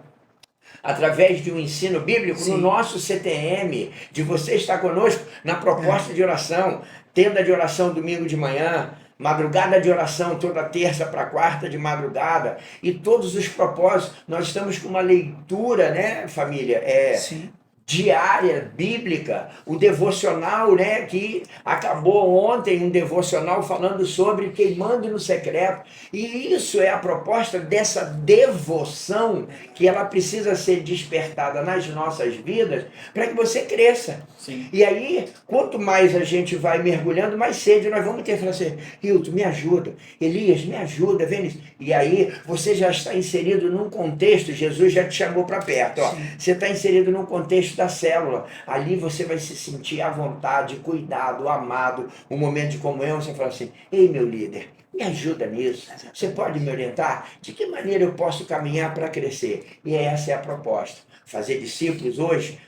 através de um ensino bíblico. Sim. No nosso CTM, de você estar conosco na proposta de oração, tenda de oração domingo de manhã, madrugada de oração toda terça para quarta de madrugada, e todos os propósitos. Nós estamos com uma leitura, né, família? Sim. Diária, bíblica, o devocional, né, que acabou ontem, um devocional falando sobre queimando no secreto, e isso é a proposta dessa devoção, que ela precisa ser despertada nas nossas vidas, para que você cresça. Sim. E aí, quanto mais a gente vai mergulhando, mais cedo nós vamos ter que falar assim, Hilton, me ajuda, Elias, me ajuda, Vênis. E aí, você já está inserido num contexto, Jesus já te chamou para perto, ó. Você está inserido num contexto da célula, ali você vai se sentir à vontade, cuidado, amado, um momento de comunhão, você fala assim, ei meu líder, me ajuda nisso, você pode me orientar? De que maneira eu posso caminhar para crescer? E essa é a proposta, fazer discípulos hoje,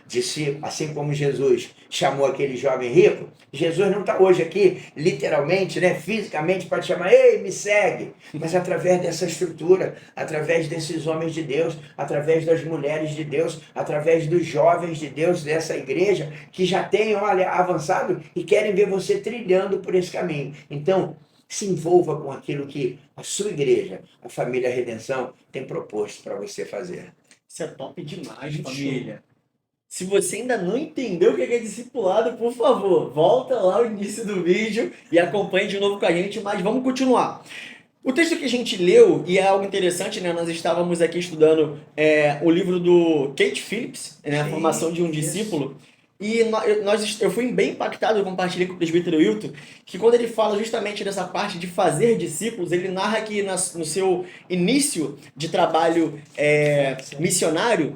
assim como Jesus chamou aquele jovem rico. Jesus não está hoje aqui, literalmente, né, fisicamente, para te chamar, ei, me segue, mas através dessa estrutura, através desses homens de Deus, através das mulheres de Deus, através dos jovens de Deus dessa igreja, que já tenham, olha, avançado e querem ver você trilhando por esse caminho. Então, se envolva com aquilo que a sua igreja, a Família Redenção, tem proposto para você fazer. Isso é top demais, família. Se você ainda não entendeu o que é discipulado, por favor, volta lá ao início do vídeo e acompanhe de novo com a gente, mas vamos continuar. O texto que a gente leu, e é algo interessante, né? Nós estávamos aqui estudando o livro do Kate Phillips, né? A Formação de um Discípulo. E eu fui bem impactado, eu compartilhei com o presbítero Wilton, que quando ele fala justamente dessa parte de fazer discípulos, ele narra que no seu início de trabalho missionário,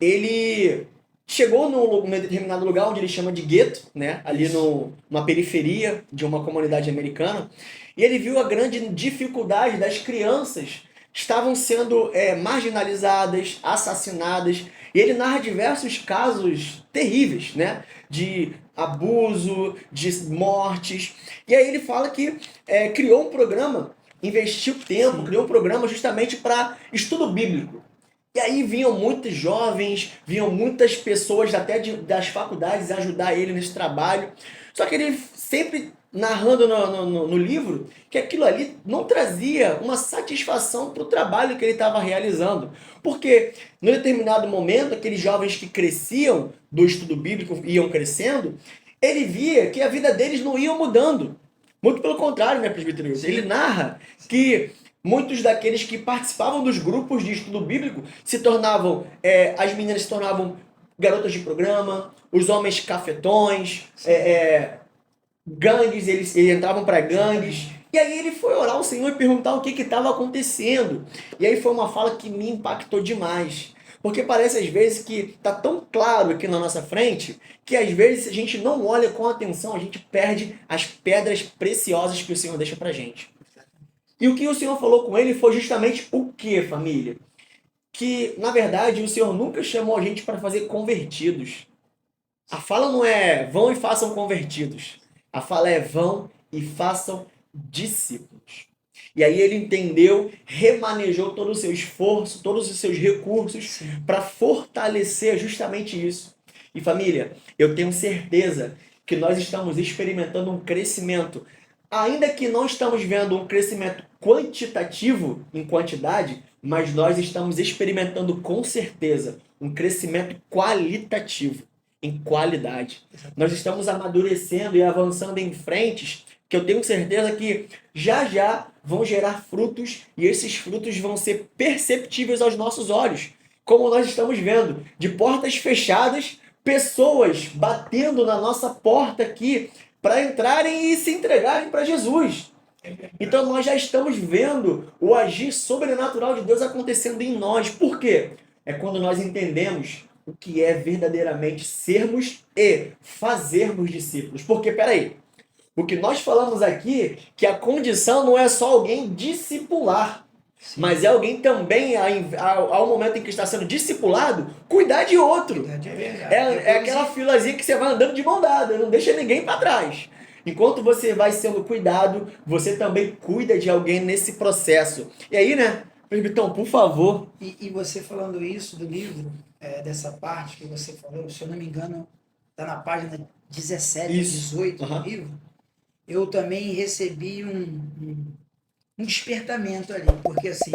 ele chegou num determinado lugar onde ele chama de gueto, né? Ali numa periferia de uma comunidade americana, e ele viu a grande dificuldade das crianças que estavam sendo marginalizadas, assassinadas. E ele narra diversos casos terríveis, né? De abuso, de mortes. E aí ele fala que criou um programa, investiu tempo, criou um programa justamente para estudo bíblico. E aí vinham muitos jovens, vinham muitas pessoas até das faculdades ajudar ele nesse trabalho. Só que ele sempre narrando no livro que aquilo ali não trazia uma satisfação para o trabalho que ele estava realizando. Porque, num determinado momento, aqueles jovens que cresciam do estudo bíblico, iam crescendo, ele via que a vida deles não ia mudando. Muito pelo contrário, né, presbítero? Ele narra que muitos daqueles que participavam dos grupos de estudo bíblico se tornavam, as meninas se tornavam garotas de programa, os homens cafetões, gangues, eles entravam para gangues. E aí ele foi orar ao Senhor e perguntar o que estava acontecendo. E aí foi uma fala que me impactou demais. Porque parece às vezes que está tão claro aqui na nossa frente que às vezes se a gente não olha com atenção, a gente perde as pedras preciosas que o Senhor deixa pra gente. E o que o Senhor falou com ele foi justamente o que, família? Que, na verdade, o Senhor nunca chamou a gente para fazer convertidos. A fala não é vão e façam convertidos. A fala é vão e façam discípulos. E aí ele entendeu, remanejou todo o seu esforço, todos os seus recursos para fortalecer justamente isso. E família, eu tenho certeza que nós estamos experimentando um crescimento, ainda que não estamos vendo um crescimento quantitativo em quantidade, mas nós estamos experimentando com certeza um crescimento qualitativo em qualidade. Nós estamos amadurecendo e avançando em frentes que eu tenho certeza que já vão gerar frutos e esses frutos vão ser perceptíveis aos nossos olhos. Como nós estamos vendo, de portas fechadas, pessoas batendo na nossa porta aqui para entrarem e se entregarem para Jesus. Então nós já estamos vendo o agir sobrenatural de Deus acontecendo em nós. Por quê? É quando nós entendemos o que é verdadeiramente sermos e fazermos discípulos. Porque, peraí, o que nós falamos aqui, que a condição não é só alguém discipular, mas é alguém também, ao momento em que está sendo discipulado, cuidar de outro. É verdade. É aquela filazinha que você vai andando de mão dada, não deixa ninguém para trás. Enquanto você vai sendo cuidado, você também cuida de alguém nesse processo. E aí, né, Presbitão, por favor. E você falando isso do livro, dessa parte que você falou, se eu não me engano, está na página 17 Isso. 18 do livro, eu também recebi um despertamento ali, porque assim,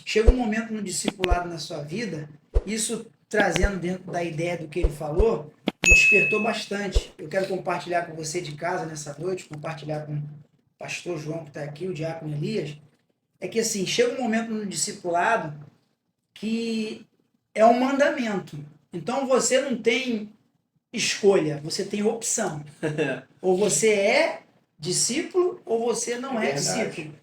chega um momento no discipulado na sua vida, isso trazendo dentro da ideia do que ele falou, me despertou bastante. Eu quero compartilhar com você de casa nessa noite, compartilhar com o pastor João que está aqui, o diácono Elias, é que assim, chega um momento no discipulado que é um mandamento. Então você não tem escolha, você tem opção. Ou você é discípulo ou você não é discípulo.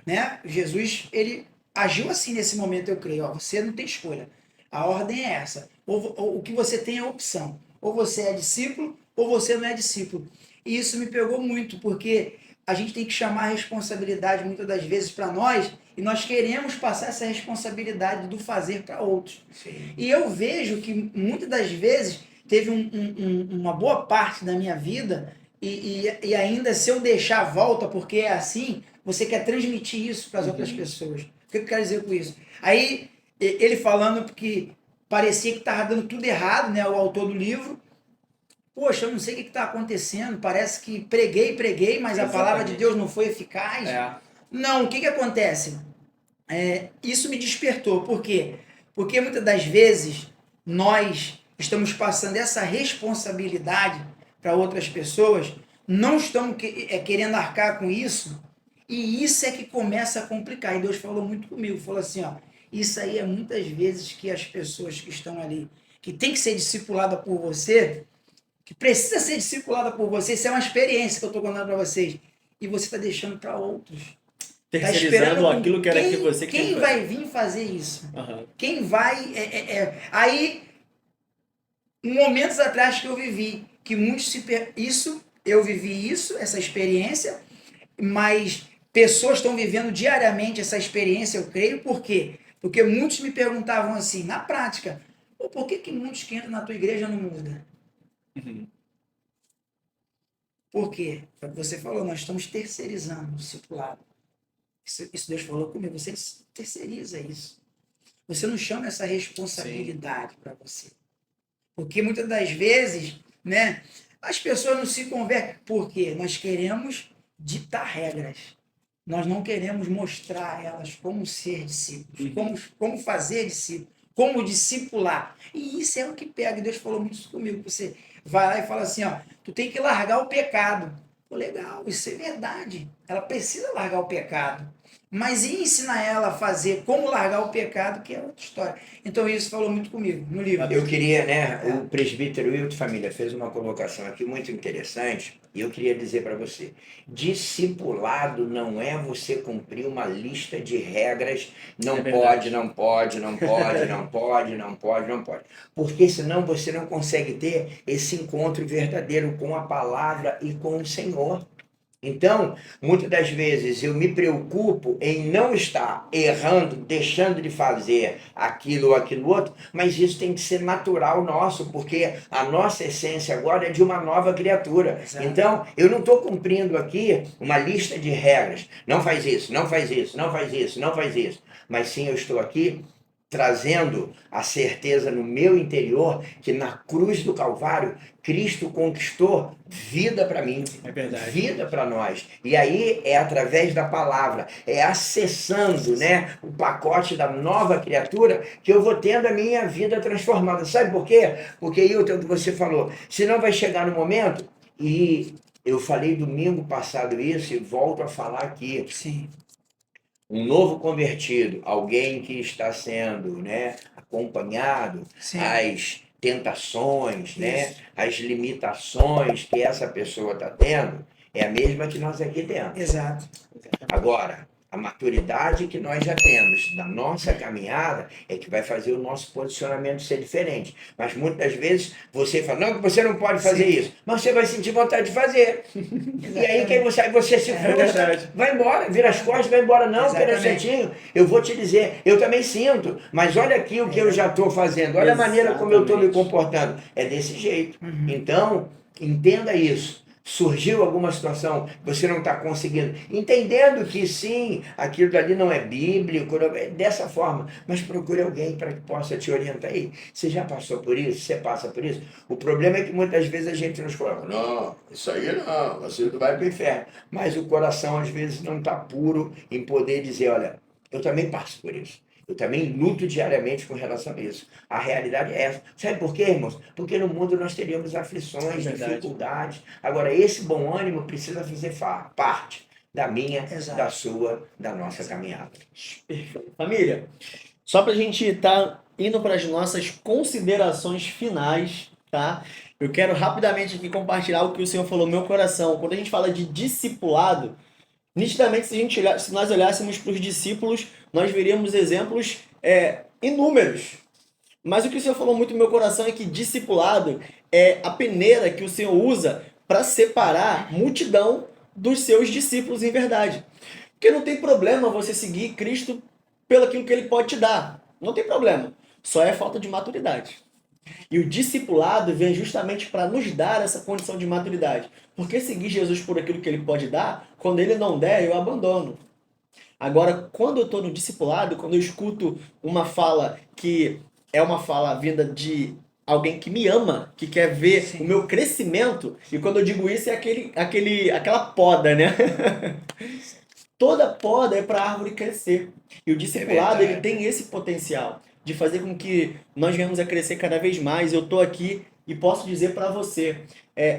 Né? Jesus, ele agiu assim nesse momento, eu creio. Ó, você não tem escolha. A ordem é essa. Ou o que você tem é opção. Ou você é discípulo ou você não é discípulo. E isso me pegou muito, porque a gente tem que chamar a responsabilidade muitas das vezes para nós e nós queremos passar essa responsabilidade do fazer para outros. Sim. E eu vejo que muitas das vezes teve uma boa parte da minha vida e ainda se eu deixar a volta, porque é assim, você quer transmitir isso para as outras pessoas. O que eu quero dizer com isso? Aí ele falando que parecia que estava dando tudo errado, né, o autor do livro. Poxa, eu não sei o que está acontecendo, parece que preguei, mas a palavra de Deus não foi eficaz. Não, o que acontece? Isso me despertou. Por quê? Porque muitas das vezes nós estamos passando essa responsabilidade para outras pessoas, não estamos querendo arcar com isso, e isso é que começa a complicar. E Deus falou muito comigo, falou assim, ó, isso aí é muitas vezes que as pessoas que estão ali, que tem que ser discipulada por você, que precisa ser discipulada por você, isso é uma experiência que eu estou contando para vocês, e você está deixando para outros. Terceirizando aquilo que era que você que quem vai vir fazer isso? Quem vai... Aí, momentos atrás que eu vivi, que muitos eu vivi isso, essa experiência, mas pessoas estão vivendo diariamente essa experiência, eu creio, por quê? Porque muitos me perguntavam assim, na prática, por que muitos que entram na tua igreja não mudam? Por quê? Você falou, nós estamos terceirizando o discipulado. Isso Deus falou comigo, você terceiriza isso. Você não chama essa responsabilidade para você. Porque muitas das vezes, né, as pessoas não se convertem. Por quê? Nós queremos ditar regras. Nós não queremos mostrar a elas como ser discípulos, como fazer discípulos, como discipular. E isso é o que pega. Deus falou muito isso comigo. Você vai lá e fala assim, ó, tu tem que largar o pecado. Pô, legal, isso é verdade. Ela precisa largar o pecado. Mas e ensinar ela a fazer como largar o pecado, que é outra história. Então isso falou muito comigo no livro. Eu queria, né, o presbítero Wilton Família fez uma colocação aqui muito interessante, e eu queria dizer para você, discipulado não é você cumprir uma lista de regras, não pode, não pode, não pode, não pode, não pode, não pode. Porque senão você não consegue ter esse encontro verdadeiro com a palavra e com o Senhor. Então, muitas das vezes eu me preocupo em não estar errando, deixando de fazer aquilo ou aquilo outro, mas isso tem que ser natural nosso, porque a nossa essência agora é de uma nova criatura. Exato. Então, eu não estou cumprindo aqui uma lista de regras. Não faz isso, não faz isso, não faz isso, não faz isso. Mas sim, eu estou aqui trazendo a certeza no meu interior que na cruz do Calvário, Cristo conquistou vida para mim, É verdade. vida para nós. E aí é através da palavra, é acessando, né, o pacote da nova criatura que eu vou tendo a minha vida transformada. Sabe por quê? Porque aí o que você falou, senão vai chegar no momento, e eu falei domingo passado isso e volto a falar aqui, Sim. um novo convertido, alguém que está sendo, né, acompanhado, Sim. as tentações, né, Isso. as limitações que essa pessoa está tendo, é a mesma que nós aqui temos. Exato. Agora, a maturidade que nós já temos da nossa caminhada é que vai fazer o nosso posicionamento ser diferente. Mas muitas vezes você fala, não, você não pode fazer Sim. isso. Mas você vai sentir vontade de fazer. E aí quem você se frustra, verdade. vai embora, vira as costas, vai embora. Não, Exatamente. interessantinho, eu vou te dizer, eu também sinto, mas olha aqui o que eu já estou fazendo, olha a maneira como eu estou me Exatamente. comportando. É desse jeito. Uhum. Então, entenda isso. Surgiu alguma situação que você não está conseguindo, entendendo que sim, aquilo dali não é bíblico, não é dessa forma, mas procure alguém para que possa te orientar. Aí, você já passou por isso? Você passa por isso? O problema é que muitas vezes a gente nos coloca, não, isso aí não, você não vai para o inferno. Mas o coração às vezes não está puro em poder dizer, olha, eu também passo por isso. Eu também luto diariamente com relação a isso. A realidade é essa. Sabe por quê, irmãos? Porque no mundo nós teríamos aflições, É verdade. dificuldades. Agora, esse bom ânimo precisa fazer parte da minha, Exato. da sua, da nossa caminhada. Perfeito. Família, só pra gente estar indo para as nossas considerações finais, tá? Eu quero rapidamente aqui compartilhar o que o Senhor falou no meu coração. Quando a gente fala de discipulado, nitidamente, se nós olhássemos para os discípulos, nós veríamos exemplos inúmeros. Mas o que o Senhor falou muito no meu coração é que discipulado é a peneira que o Senhor usa para separar multidão dos seus discípulos em verdade. Porque não tem problema você seguir Cristo pelo aquilo que ele pode te dar. Não tem problema. Só é falta de maturidade. E o discipulado vem justamente para nos dar essa condição de maturidade. Porque seguir Jesus por aquilo que ele pode dar, quando ele não der, eu abandono. Agora, quando eu estou no discipulado, quando eu escuto uma fala que é uma fala vinda de alguém que me ama, que quer ver Sim. o meu crescimento, e quando eu digo isso é aquela poda, né? Toda poda é para a árvore crescer. E o discipulado, verdade. ele tem esse potencial de fazer com que nós venhamos a crescer cada vez mais. Eu estou aqui e posso dizer para você,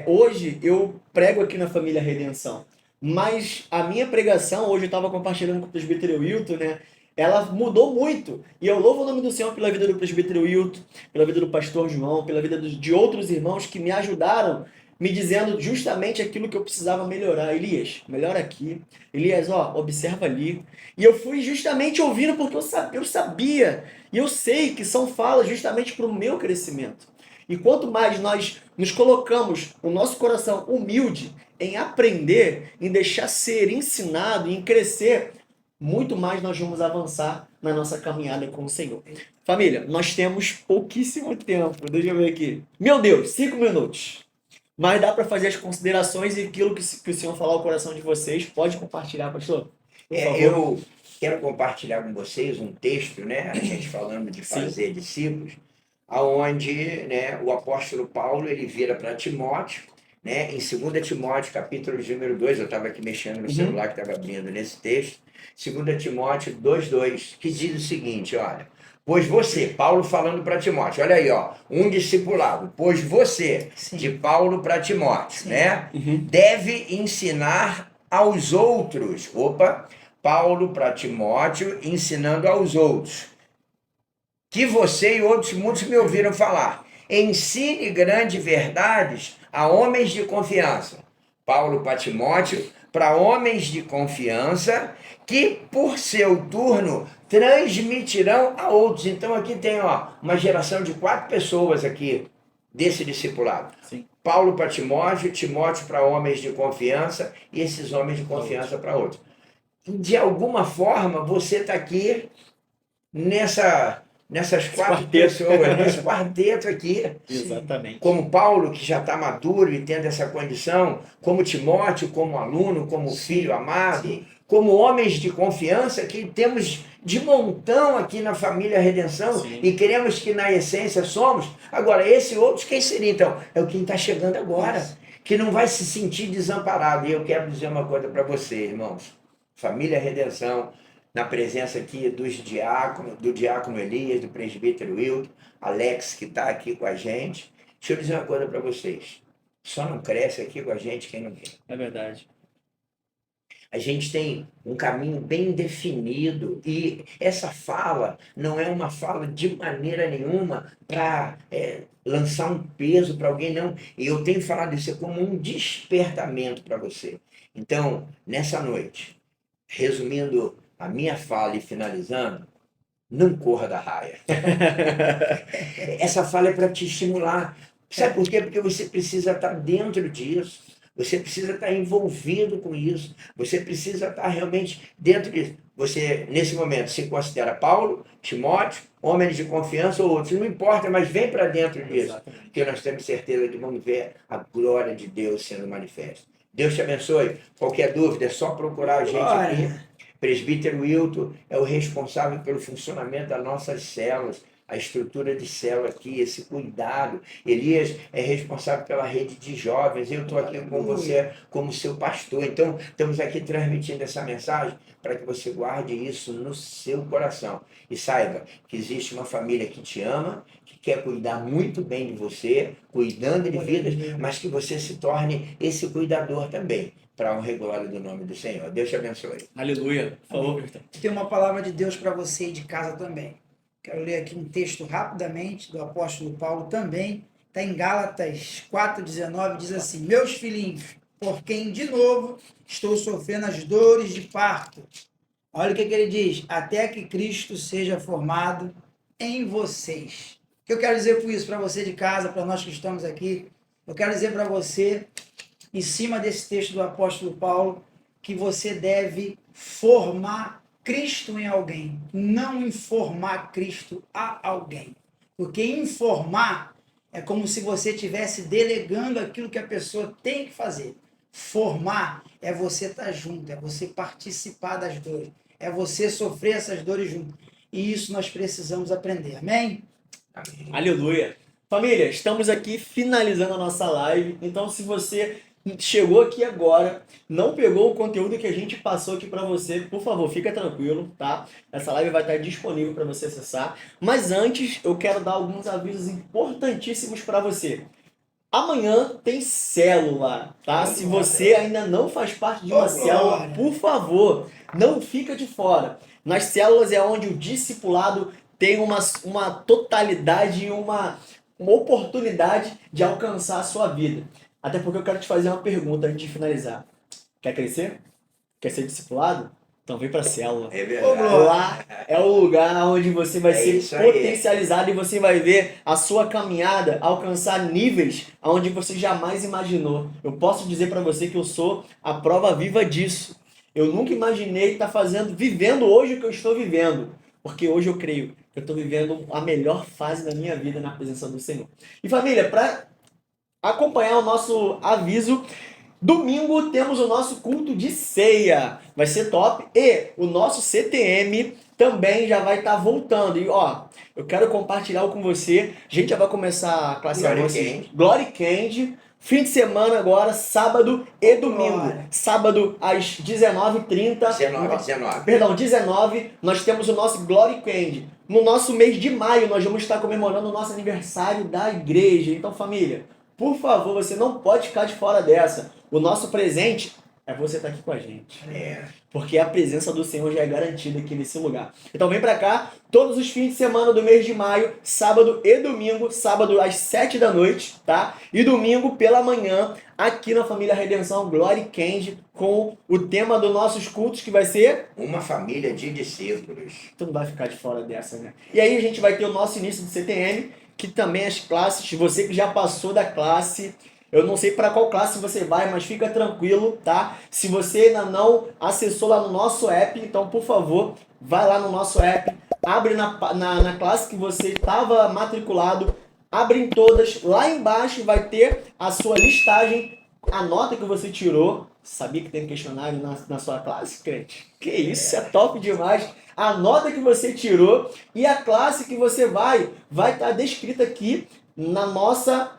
hoje eu prego aqui na Família Redenção, mas a minha pregação, hoje eu estava compartilhando com o presbítero Wilton, né? Ela mudou muito. E eu louvo o nome do Senhor pela vida do presbítero Wilton, pela vida do pastor João, pela vida de outros irmãos que me ajudaram, me dizendo justamente aquilo que eu precisava melhorar. Elias, melhora aqui. Elias, observa ali. E eu fui justamente ouvindo porque eu sabia e eu sei que são falas justamente para o meu crescimento. E quanto mais nós nos colocamos o nosso coração humilde em aprender, em deixar ser ensinado, em crescer, muito mais nós vamos avançar na nossa caminhada com o Senhor. Família, nós temos pouquíssimo tempo. Deixa eu ver aqui. Meu Deus, 5 minutos. Mas dá para fazer as considerações e aquilo que o Senhor falar ao coração de vocês. Pode compartilhar, pastor? Por favor. Eu quero compartilhar com vocês um texto, né? A gente falando de fazer discípulos, aonde, né, o apóstolo Paulo ele vira para Timóteo, né? Em 2 Timóteo, capítulo de número 2, eu estava aqui mexendo no celular que estava abrindo nesse texto, 2 Timóteo 2:2, que diz o seguinte, olha, pois você, Paulo falando para Timóteo, olha aí, um discipulado, pois você, Sim. de Paulo para Timóteo, Sim. né, deve ensinar aos outros, Paulo para Timóteo ensinando aos outros, que você e outros muitos me ouviram falar, ensine grandes verdades a homens de confiança. Paulo para Timóteo, para homens de confiança, que por seu turno transmitirão a outros. Então aqui tem uma geração de 4 pessoas aqui desse discipulado. Sim. Paulo para Timóteo, Timóteo para homens de confiança e esses homens de confiança para outros. De alguma forma, você está aqui nessas quatro quarteto. pessoas, nesse quarteto aqui. Exatamente. Como Paulo, que já está maduro e tendo essa condição, como Timóteo, como aluno, como filho amado, como homens de confiança que temos de montão aqui na família Redenção. Sim. E queremos que na essência somos. Agora, esse outros, quem seria então? É o quem está chegando agora, que não vai se sentir desamparado. E eu quero dizer uma coisa para você, irmãos. Família Redenção, na presença aqui dos diáconos, do diácono Elias, do presbítero Wilton, Alex, que está aqui com a gente. Deixa eu dizer uma coisa para vocês. Só não cresce aqui com a gente quem não quer. É verdade. A gente tem um caminho bem definido e essa fala não é uma fala de maneira nenhuma para lançar um peso para alguém, não. E eu tenho falado isso como um despertamento para você. Então, nessa noite, resumindo a minha fala e finalizando, não corra da raia. Essa fala é para te estimular. Sabe por quê? Porque você precisa estar dentro disso. Você precisa estar envolvido com isso. Você precisa estar realmente dentro disso. Você, nesse momento, se considera Paulo, Timóteo, homens de confiança ou outros. Não importa, mas vem para dentro disso. Exatamente. Porque nós temos certeza que vamos ver a glória de Deus sendo manifesta. Deus te abençoe. Qualquer dúvida, é só procurar a gente aqui. Presbítero Wilton é o responsável pelo funcionamento das nossas células, a estrutura de célula aqui, esse cuidado. Elias é responsável pela rede de jovens. Eu estou aqui com você como seu pastor. Então, estamos aqui transmitindo essa mensagem para que você guarde isso no seu coração. E saiba que existe uma família que te ama, que quer cuidar muito bem de você, cuidando de vidas, mas que você se torne esse cuidador também, para honra e glória do nome do Senhor. Deus te abençoe. Aleluia. Por favor, Bertão. Tem uma palavra de Deus para você de casa também. Quero ler aqui um texto rapidamente do apóstolo Paulo também. Está em Gálatas 4,19, diz assim: meus filhinhos, por quem de novo estou sofrendo as dores de parto. Olha o que ele diz: até que Cristo seja formado em vocês. O que eu quero dizer com isso para você de casa, para nós que estamos aqui? Eu quero dizer para você, em cima desse texto do apóstolo Paulo, que você deve formar Cristo em alguém, não informar Cristo a alguém. Porque informar é como se você estivesse delegando aquilo que a pessoa tem que fazer. Formar é você estar junto, é você participar das dores, é você sofrer essas dores junto. E isso nós precisamos aprender. Amém? Amém. Aleluia. Família, estamos aqui finalizando a nossa live. Então, se você chegou aqui agora, não pegou o conteúdo que a gente passou aqui para você, por favor, fica tranquilo, tá? Essa live vai estar disponível para você acessar. Mas antes, eu quero dar alguns avisos importantíssimos para você. Amanhã tem célula, tá? Se você ainda não faz parte de uma célula, por favor, não fica de fora. Nas células é onde o discipulado tem uma totalidade e uma oportunidade de alcançar a sua vida. Até porque eu quero te fazer uma pergunta antes de finalizar. Quer crescer? Quer ser discipulado? Então vem pra célula. É verdade. Lá é o lugar onde você vai ser isso aí. potencializado e você vai ver a sua caminhada alcançar níveis onde você jamais imaginou. Eu posso dizer pra você que eu sou a prova viva disso. Eu nunca imaginei estar vivendo hoje o que eu estou vivendo. Porque hoje eu creio que eu estou vivendo a melhor fase da minha vida na presença do Senhor. E família, para acompanhar o nosso aviso, domingo temos o nosso culto de ceia. Vai ser top. E o nosso CTM também já vai estar voltando. E ó, eu quero compartilhar com você. A gente já vai começar a classe Glory Candy. Fim de semana agora, sábado e domingo. Glória. Sábado às 19h30. 19. Perdão, 19, nós temos o nosso Glory Candy. No nosso mês de maio, nós vamos estar comemorando o nosso aniversário da igreja. Então, família, por favor, você não pode ficar de fora dessa. O nosso presente é você estar aqui com a gente. Porque a presença do Senhor já é garantida aqui nesse lugar. Então vem pra cá, todos os fins de semana do mês de maio, sábado e domingo, sábado às 7 da noite, tá? E domingo pela manhã, aqui na Família Redenção Glory Candy, com o tema dos nossos cultos, que vai ser... Uma família de discípulos. Tu não vai ficar de fora dessa, né? E aí a gente vai ter o nosso início do CTM, que também as classes, você que já passou da classe, Eu não sei para qual classe você vai, mas fica tranquilo, tá? Se você ainda não acessou lá no nosso app, então, por favor, vai lá no nosso app, abre na classe que você estava matriculado, abre em todas, lá embaixo vai ter a sua listagem, a nota que você tirou. Sabia que tem questionário na sua classe, crente? Que isso, é top demais. A nota que você tirou e a classe que você vai estar descrita aqui na nossa...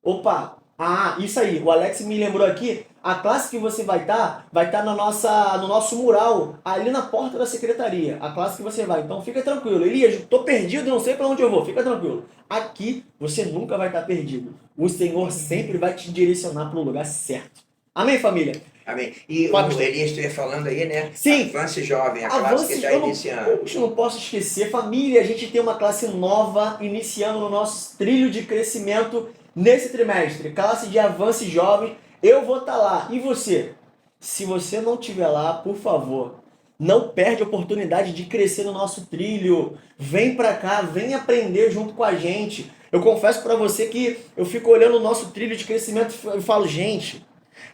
Opa! Ah, isso aí, o Alex me lembrou aqui, a classe que você vai estar no nosso mural, ali na porta da secretaria, a classe que você vai. Então fica tranquilo. Elias, tô perdido, não sei para onde eu vou, fica tranquilo. Aqui você nunca vai estar perdido. O Senhor sempre vai te direcionar para o lugar certo. Amém, família? Amém. E Pode- o Elias estiver falando aí, né? Sim. Avance Jovem, a classe que está eu não, iniciando. eu não posso esquecer, família, a gente tem uma classe nova iniciando no nosso trilho de crescimento nesse trimestre, classe de Avance Jovem. Eu vou estar lá. E você? Se você não estiver lá, por favor, não perde a oportunidade de crescer no nosso trilho. Vem pra cá, vem aprender junto com a gente. Eu confesso pra você que eu fico olhando o nosso trilho de crescimento e falo, gente,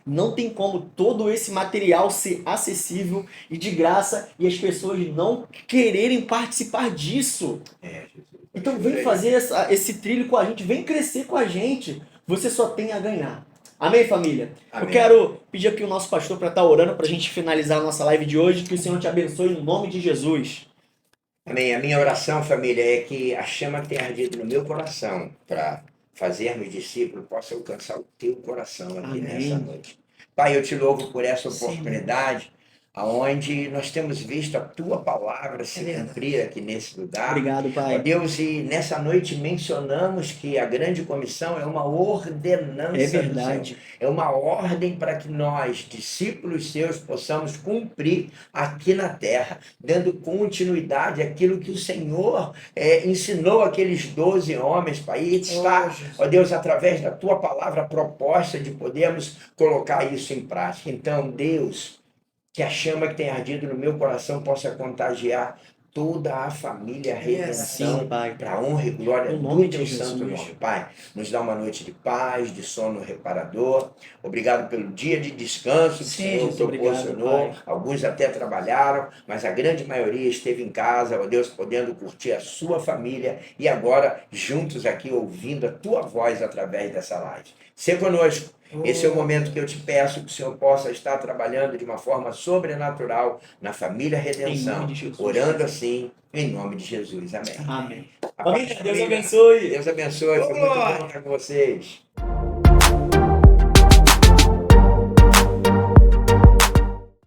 não tem como todo esse material ser acessível e de graça e as pessoas não quererem participar disso. Jesus. Então vem fazer esse trilho com a gente, vem crescer com a gente. Você só tem a ganhar. Amém, família? Amém. Eu quero pedir aqui o nosso pastor para estar orando para a gente finalizar a nossa live de hoje. Que o Senhor te abençoe no nome de Jesus. Amém. A minha oração, família, é que a chama que tem ardido no meu coração para fazermos discípulos possa alcançar o teu coração aqui Amém. nessa noite. Pai, eu te louvo por essa Sim. oportunidade, aonde nós temos visto a tua palavra se verdade. cumprir aqui nesse lugar. Obrigado, Ó Pai. Deus, e nessa noite mencionamos que a grande comissão é uma ordenança É do Senhor. verdade. É uma ordem para que nós, discípulos seus, possamos cumprir aqui na terra, dando continuidade àquilo que o Senhor ensinou aqueles 12 homens, Pai. E está, ó Deus, através da tua palavra proposta de podermos colocar isso em prática. Então, Deus, que a chama que tem ardido no meu coração possa contagiar toda a família Redenção, Sim, Pai. para a honra e glória No do nome de teu Jesus. santo nome. Pai, nos dá uma noite de paz, de sono reparador. Obrigado pelo dia de descanso que o Sim, Senhor Jesus, proporcionou. obrigado, Pai. Alguns até trabalharam, mas a grande maioria esteve em casa, ó Deus, podendo curtir a sua família e agora juntos aqui ouvindo a tua voz através dessa live. Ser conosco. Esse é o momento que eu te peço que o Senhor possa estar trabalhando de uma forma sobrenatural na família Em Redenção, nome de Jesus. orando assim, em nome de Jesus. Amém. Amém. A paz, Família, Deus família. abençoe. Deus abençoe. Foi muito bom estar com vocês.